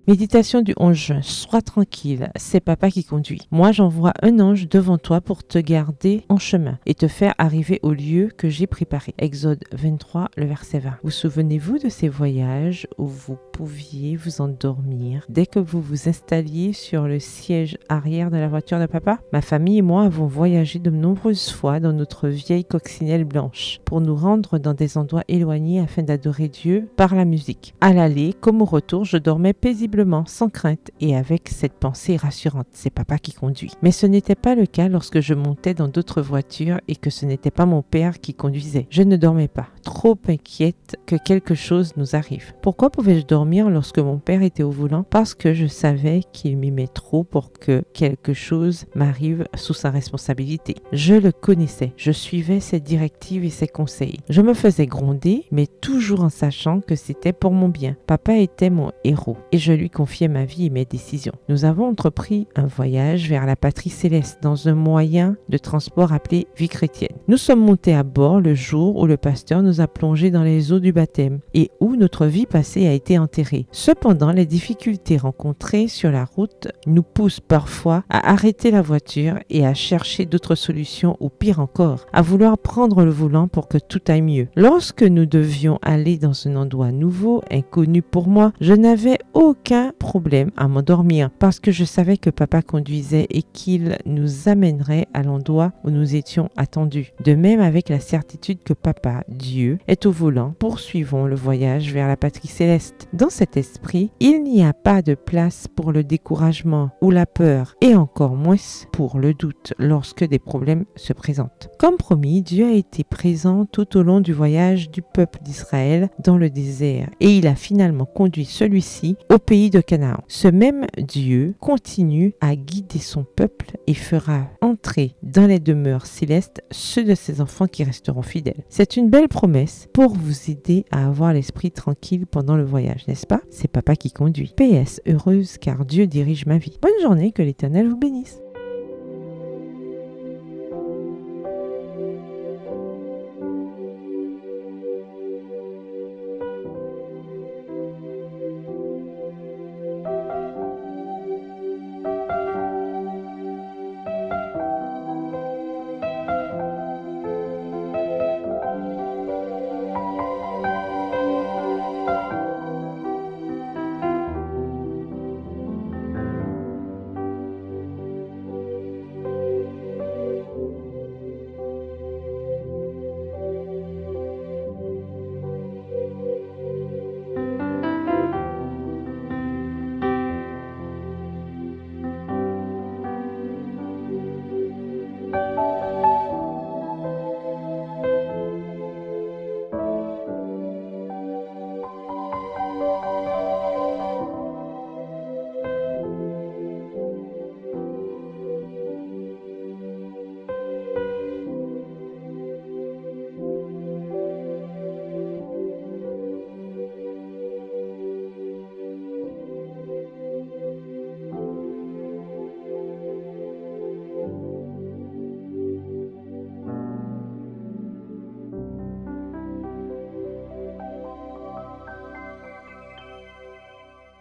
Méditation du 11 juin. Sois tranquille, c'est papa qui conduit. Moi, j'envoie un ange devant toi pour te garder en chemin et te faire arriver au lieu que j'ai préparé. Exode 23, le verset 20. Vous souvenez-vous de ces voyages où vous pouviez vous endormir dès que vous vous installiez sur le siège arrière de la voiture de papa? Ma famille et moi avons voyagé de nombreuses fois dans notre vieille coccinelle blanche pour nous rendre dans des endroits éloignés afin d'adorer Dieu par la musique. À l'aller comme au retour, je dormais paisiblement, sans crainte et avec cette pensée rassurante. C'est papa qui conduit. Mais ce n'était pas le cas lorsque je montais dans d'autres voitures et que ce n'était pas mon père qui conduisait. Je ne dormais pas, trop inquiète que quelque chose nous arrive. Pourquoi pouvais-je dormir lorsque mon père était au volant? Parce que je savais qu'il m'aimait trop pour que quelque chose m'arrive sous sa responsabilité. Je le connaissais, je suivais ses directives et ses conseils. Je me faisais gronder, mais toujours en sachant que c'était pour mon bien. Papa était mon héros et je lui confiais ma vie et mes décisions. Nous avons entrepris un voyage vers la patrie céleste dans un moyen de transport appelé vie chrétienne. Nous sommes montés à bord le jour où le pasteur nous a plongés dans les eaux du baptême et où notre vie passée a été enterrée. Cependant, les difficultés rencontrées sur la route nous poussent parfois à arrêter la voiture et à chercher d'autres solutions ou pire encore, à vouloir prendre le volant pour que tout aille mieux. Lorsque nous devions aller dans un endroit nouveau, inconnu pour moi, je n'avais aucun problème à m'endormir parce que je savais que papa conduisait et qu'il nous amènerait à l'endroit où nous étions attendus. De même avec la certitude que papa, Dieu, est au volant, poursuivons le voyage vers la patrie céleste. Dans cet esprit, il n'y a pas de place pour le découragement ou la peur et encore moins pour le doute lorsque des problèmes se présentent. Comme promis, Dieu a été présent tout au long du voyage du peuple d'Israël dans le désert et il a finalement conduit celui-ci au pays de Canaan. Ce même Dieu continue à guider son peuple et fera entrer dans les demeures célestes ceux de ses enfants qui resteront fidèles. C'est une belle promesse pour vous aider à avoir l'esprit tranquille pendant le voyage, n'est-ce pas? C'est papa qui conduit. PS, heureuse car Dieu dirige ma vie. Bonne journée, que l'Éternel vous bénisse.